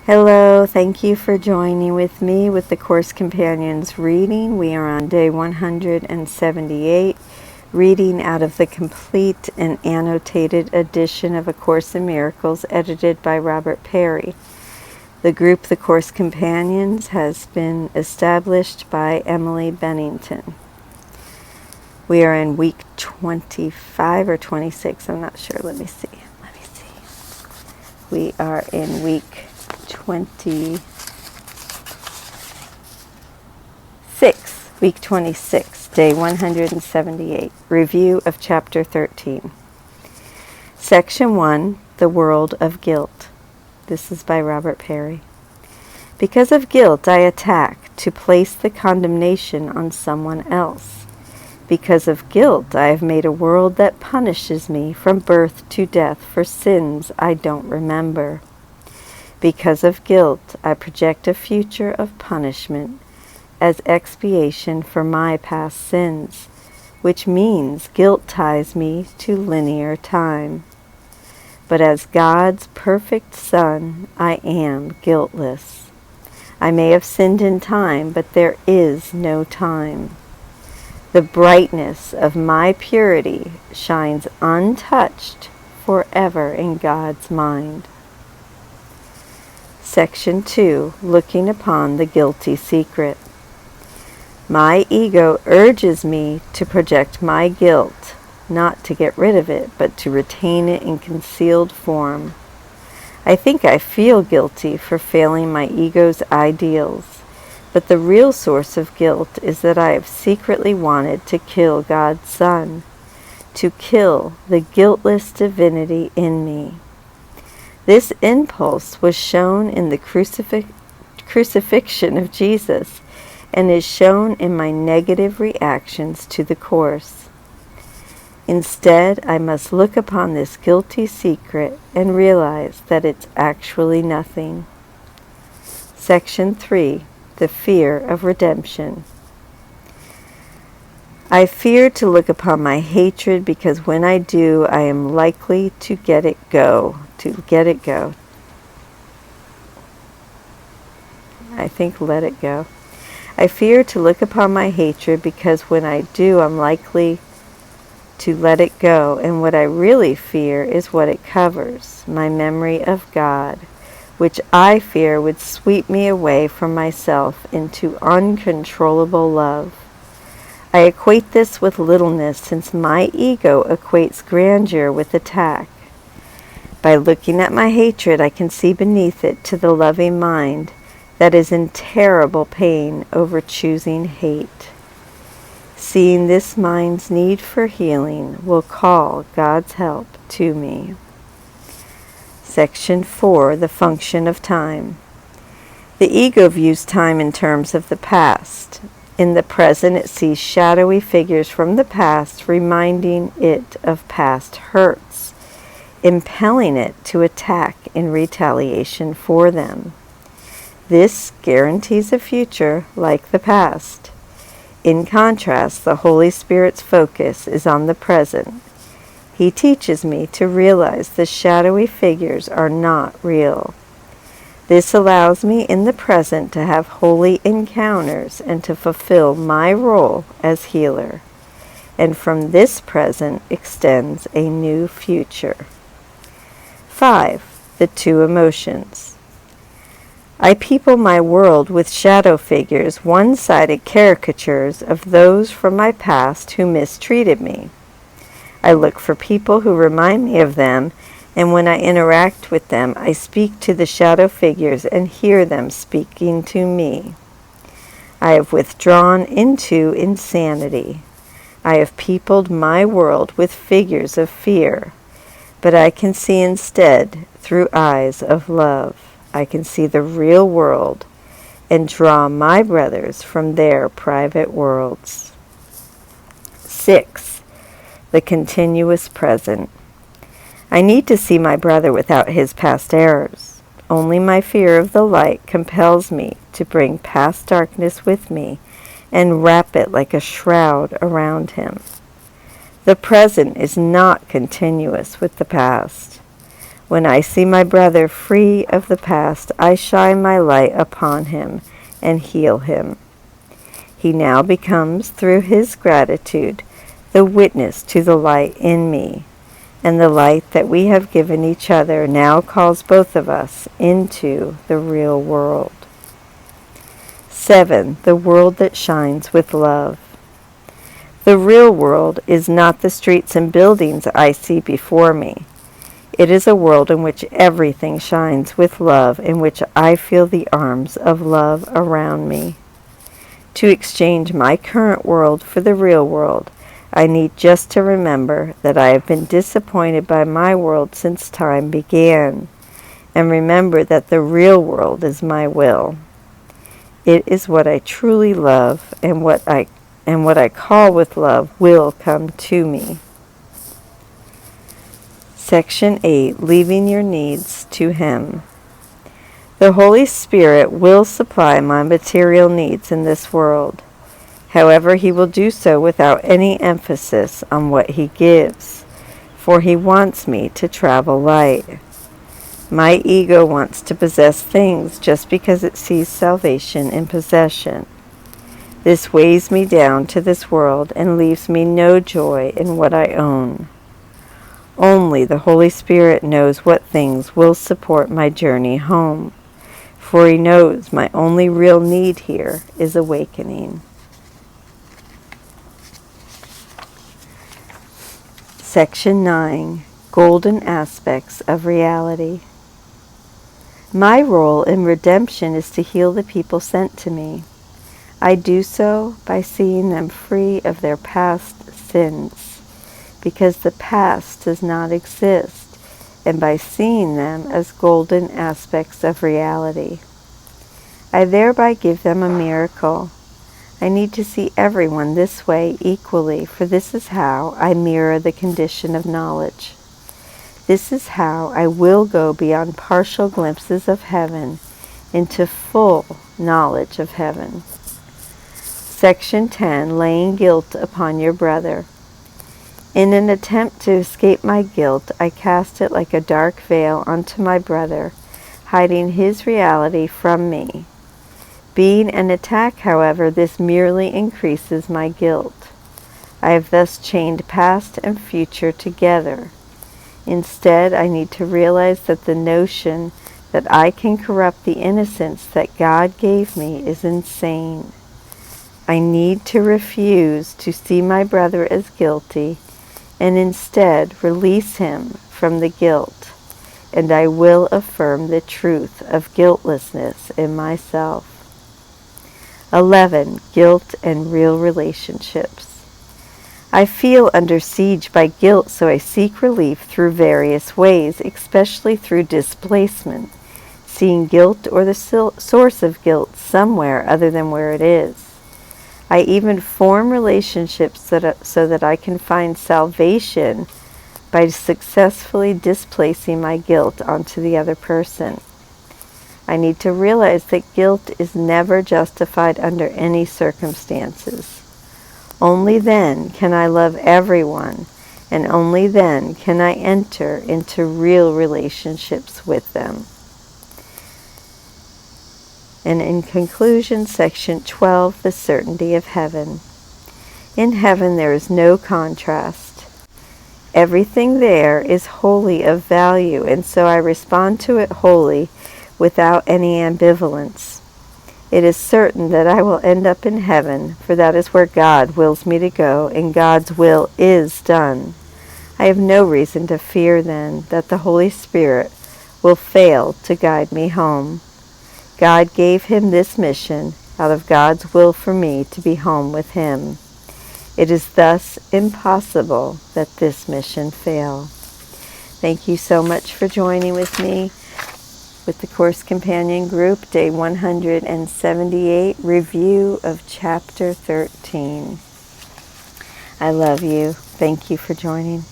Hello, thank you for joining with me with the Course Companions reading. We are on day 178, reading out of the complete and annotated edition of A Course in Miracles edited by Robert Perry. The group The Course Companions has been established by Emily Bennington. We are in week 25 or 26, I'm not sure. Let me see. We are in week 26, week 26, day 178, review of chapter 13. Section 1, the world of guilt. This is by Robert Perry. Because of guilt, I attack to place the condemnation on someone else. Because of guilt, I have made a world that punishes me from birth to death for sins I don't remember. Because of guilt, I project a future of punishment as expiation for my past sins, which means guilt ties me to linear time. But as God's perfect Son, I am guiltless. I may have sinned in time, but there is no time. The brightness of my purity shines untouched forever in God's mind. Section 2, looking upon the guilty secret. My ego urges me to project my guilt, not to get rid of it, but to retain it in concealed form. I think I feel guilty for failing my ego's ideals, but the real source of guilt is that I have secretly wanted to kill God's Son, to kill the guiltless divinity in me. This impulse was shown in the crucifixion of Jesus and is shown in my negative reactions to the Course. Instead, I must look upon this guilty secret and realize that it's actually nothing. Section 3, the fear of redemption. I fear to look upon my hatred because when I do, I am likely to let it go. I fear to look upon my hatred because when I do, I'm likely to let it go, and what I really fear is what it covers, my memory of God, which I fear would sweep me away from myself into uncontrollable love. I equate this with littleness since my ego equates grandeur with attack. By looking at my hatred, I can see beneath it to the loving mind that is in terrible pain over choosing hate. Seeing this mind's need for healing will call God's help to me. Section 4, the function of time. The ego views time in terms of the past. In the present, it sees shadowy figures from the past, reminding it of past hurts, impelling it to attack in retaliation for them. This guarantees a future like the past. In contrast, the Holy Spirit's focus is on the present. He teaches me to realize the shadowy figures are not real. This allows me in the present to have holy encounters and to fulfill my role as healer. And from this present extends a new future. 5. The two emotions. I people my world with shadow figures, one-sided caricatures of those from my past who mistreated me. I look for people who remind me of them, and when I interact with them, I speak to the shadow figures and hear them speaking to me. I have withdrawn into insanity. I have peopled my world with figures of fear, but I can see instead through eyes of love. I can see the real world and draw my brothers from their private worlds. 6. The continuous present. I need to see my brother without his past errors. Only my fear of the light compels me to bring past darkness with me and wrap it like a shroud around him. The present is not continuous with the past. When I see my brother free of the past, I shine my light upon him and heal him. He now becomes, through his gratitude, the witness to the light in me, and the light that we have given each other now calls both of us into the real world. 7. The world that shines with love. The real world is not the streets and buildings I see before me. It is a world in which everything shines with love, in which I feel the arms of love around me. To exchange my current world for the real world, I need just to remember that I have been disappointed by my world since time began, and remember that the real world is my will. It is what I truly love, and what I call with love will come to me. Section 8. Leaving your needs to Him. The Holy Spirit will supply my material needs in this world. However, He will do so without any emphasis on what He gives, for He wants me to travel light. My ego wants to possess things just because it sees salvation in possession. This weighs me down to this world and leaves me no joy in what I own. Only the Holy Spirit knows what things will support my journey home, for He knows my only real need here is awakening. Section 9. Golden Aspects of Reality. My role in redemption is to heal the people sent to me. I do so by seeing them free of their past sins, because the past does not exist, and by seeing them as golden aspects of reality. I thereby give them a miracle. I need to see everyone this way equally, for this is how I mirror the condition of knowledge. This is how I will go beyond partial glimpses of heaven into full knowledge of heaven. Section 10. Laying guilt upon your brother. In an attempt to escape my guilt, I cast it like a dark veil onto my brother, hiding his reality from me. Being an attack, however, this merely increases my guilt. I have thus chained past and future together. Instead, I need to realize that the notion that I can corrupt the innocence that God gave me is insane. I need to refuse to see my brother as guilty and instead release him from the guilt, and I will affirm the truth of guiltlessness in myself. 11. Guilt and real relationships. I feel under siege by guilt, so I seek relief through various ways, especially through displacement, seeing guilt or the source of guilt somewhere other than where it is. I even form relationships so that I can find salvation by successfully displacing my guilt onto the other person. I need to realize that guilt is never justified under any circumstances. Only then can I love everyone, and only then can I enter into real relationships with them. And in conclusion, Section 12, the certainty of heaven. In heaven there is no contrast. Everything there is wholly of value, and so I respond to it wholly without any ambivalence. It is certain that I will end up in heaven, for that is where God wills me to go, and God's will is done. I have no reason to fear then that the Holy Spirit will fail to guide me home. God gave him this mission out of God's will for me to be home with him. It is thus impossible that this mission fail. Thank you so much for joining with me with the Course Companion Group, Day 178, review of Chapter 13. I love you. Thank you for joining.